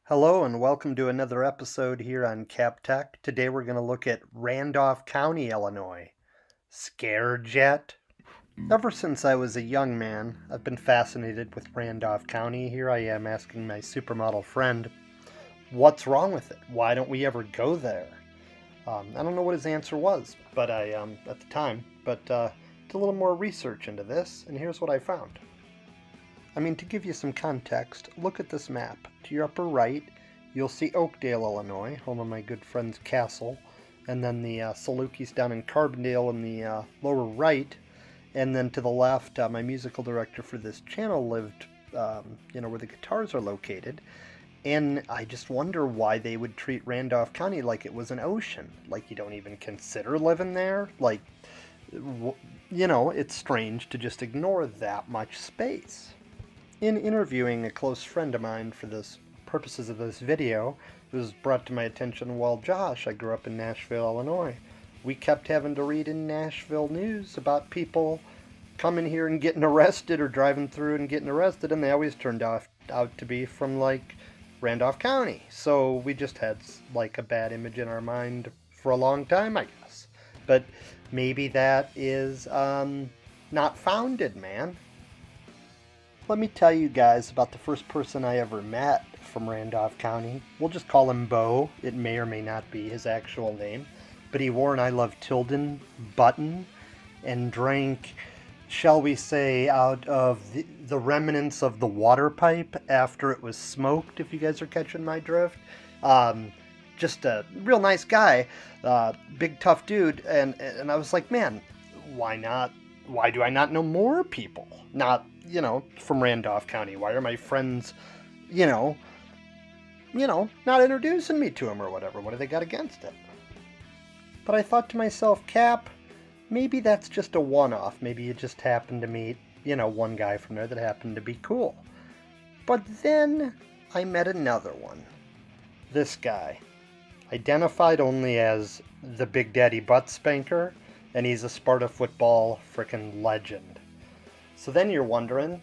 Hello and welcome to another episode here on Cap Tech. Today we're going to look at Randolph County, Illinois. Scared yet? Ever since I was a young man, I've been fascinated with Randolph County. Here I am asking my supermodel friend, what's wrong with it? Why don't we ever go there? I don't know what his answer was, but at the time, but did a little more research into this, and here's what I found. To give you some context, look at this map. To your upper right, you'll see Oakdale, Illinois, home of my good friend's castle, and then the Salukis down in Carbondale in the lower right, and then to the left, my musical director for this channel lived, where the guitars are located, and I just wonder why they would treat Randolph County like it was an ocean, like you don't even consider living there, it's strange to just ignore that much space. In interviewing a close friend of mine for the purposes of this video, it was brought to my attention, well, Josh, I grew up in Nashville, Illinois. We kept having to read in Nashville news about people coming here and getting arrested or driving through and getting arrested, and they always turned out to be from, Randolph County. So we just had, a bad image in our mind for a long time, I guess. But maybe that is not founded, man. Let me tell you guys about the first person I ever met from Randolph County. We'll just call him Bo. It may or may not be his actual name. But he wore an I Love Tilden button and drank, shall we say, out of the remnants of the water pipe after it was smoked, if you guys are catching my drift. Just a real nice guy, big tough dude. And I was like, man, why not? Why do I not know more people? Not, from Randolph County. Why are my friends, not introducing me to him or whatever? What do they got against it? But I thought to myself, Cap, maybe that's just a one-off. Maybe you just happened to meet, one guy from there that happened to be cool. But then I met another one. This guy, identified only as the Big Daddy Butt Spanker, and he's a Sparta football frickin' legend. So then you're wondering,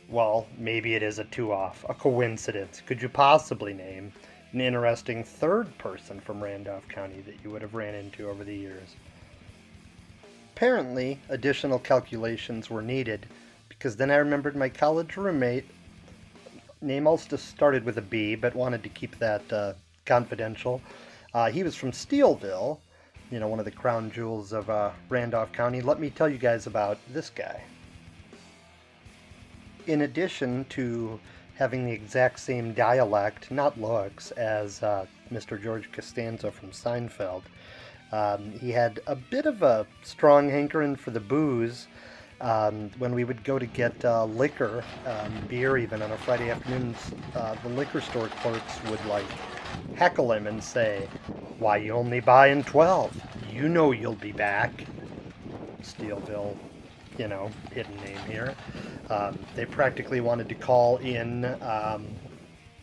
well, maybe it is a two-off, a coincidence. Could you possibly name an interesting third person from Randolph County that you would have ran into over the years? Apparently, additional calculations were needed, because then I remembered my college roommate, name also started with a B, but wanted to keep that confidential. He was from Steelville, one of the crown jewels of Randolph County. Let me tell you guys about this guy. In addition to having the exact same dialect, not looks, as Mr. George Costanza from Seinfeld, he had a bit of a strong hankering for the booze. When we would go to get liquor, beer even, on a Friday afternoon, the liquor store clerks would, heckle him and say, "Why you only buying 12? You know you'll be back." Steelville, hidden name here. They practically wanted to call in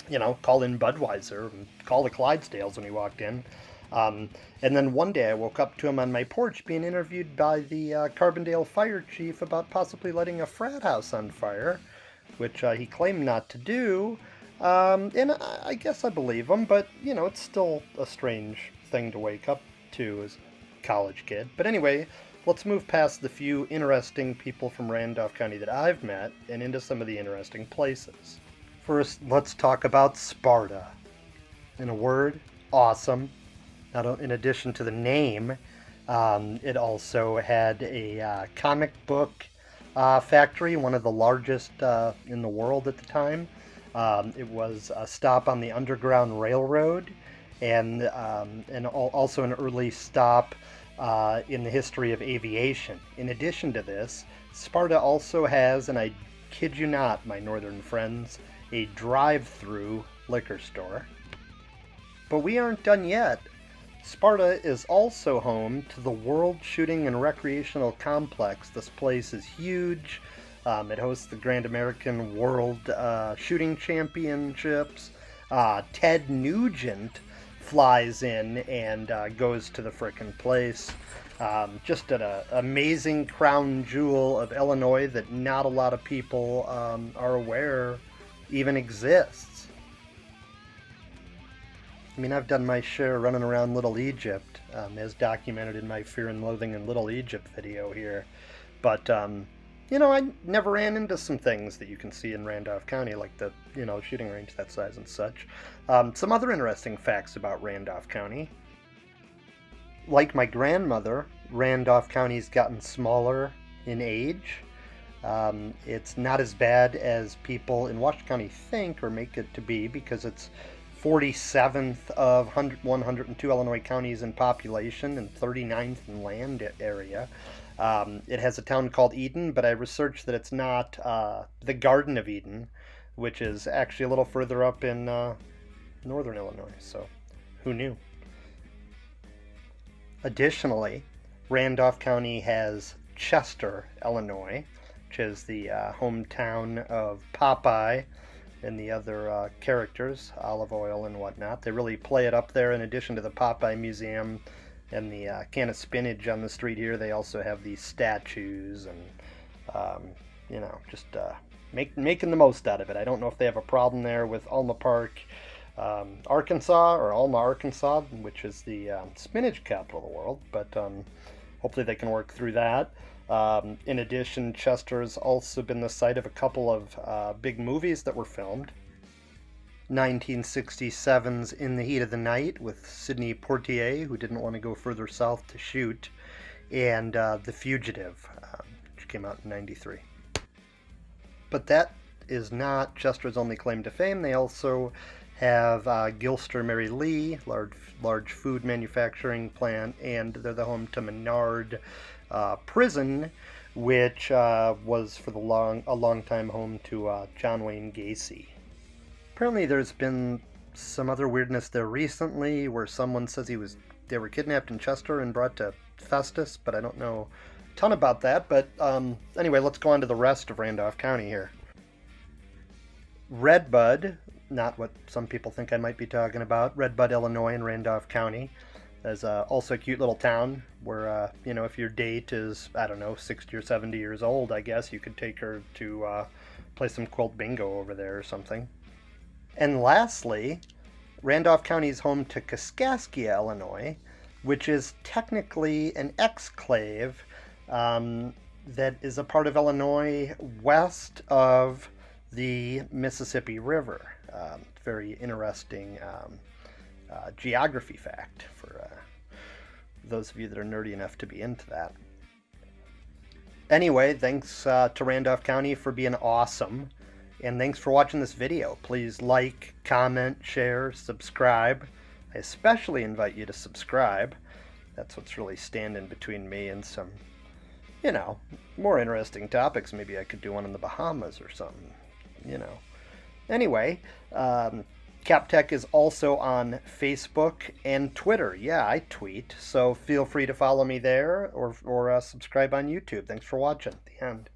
Budweiser and call the Clydesdales when he walked in. And then one day I woke up to him on my porch being interviewed by the Carbondale fire chief about possibly letting a frat house on fire, which he claimed not to do. And I guess I believe him, but, it's still a strange thing to wake up to as a college kid. But anyway, let's move past the few interesting people from Randolph County that I've met and into some of the interesting places. First, let's talk about Sparta. In a word, awesome. In addition to the name, it also had a comic book factory, one of the largest in the world at the time. It was a stop on the Underground Railroad, and also an early stop in the history of aviation. In addition to this, Sparta also has, and I kid you not, my northern friends, a drive-through liquor store. But we aren't done yet. Sparta is also home to the World Shooting and Recreational Complex. This place is huge. It hosts the Grand American World Shooting Championships. Ted Nugent flies in and goes to the frickin' place. Just an amazing crown jewel of Illinois that not a lot of people are aware even exists. I mean, I've done my share running around Little Egypt, as documented in my Fear and Loathing in Little Egypt video here. But, I never ran into some things that you can see in Randolph County, like the, shooting range that size and such. Some other interesting facts about Randolph County. Like my grandmother, Randolph County's gotten smaller in age. It's not as bad as people in Washington County think or make it to be, because it's 47th of 102 Illinois counties in population and 39th in land area. It has a town called Eden, but I researched that it's not the Garden of Eden, which is actually a little further up in northern Illinois, so who knew? Additionally, Randolph County has Chester, Illinois, which is the hometown of Popeye and the other characters, Olive Oyl and whatnot. They really play it up there. In addition to the Popeye Museum and the can of spinach on the street here, they also have these statues and, just making the most out of it. I don't know if they have a problem there with Alma Park, Arkansas, or Alma, Arkansas, which is the spinach capital of the world, but hopefully they can work through that. In addition, Chester's also been the site of a couple of big movies that were filmed. 1967's In the Heat of the Night with Sidney Poitier, who didn't want to go further south to shoot, and The Fugitive, which came out in 93. But that is not Chester's only claim to fame. They also have Gilster Mary Lee, large food manufacturing plant, and they're the home to Menard Prison, which was for a long time home to John Wayne Gacy. Apparently there's been some other weirdness there recently where someone says they were kidnapped in Chester and brought to Festus, but I don't know a ton about that. But anyway, let's go on to the rest of Randolph County here. Redbud, not what some people think I might be talking about, Redbud, Illinois in Randolph County. There's also a cute little town where, if your date is, 60 or 70 years old, I guess you could take her to play some quilt bingo over there or something. And lastly, Randolph County is home to Kaskaskia, Illinois, which is technically an exclave that is a part of Illinois west of the Mississippi River. Very interesting geography fact for those of you that are nerdy enough to be into that. Anyway, thanks to Randolph County for being awesome, and thanks for watching this video. Please like, comment, share, subscribe. I especially invite you to subscribe. That's what's really standing between me and some, more interesting topics. Maybe I could do one in the Bahamas or something, Anyway, CapTech is also on Facebook and Twitter. Yeah, I tweet, so feel free to follow me there or subscribe on YouTube. Thanks for watching. The end.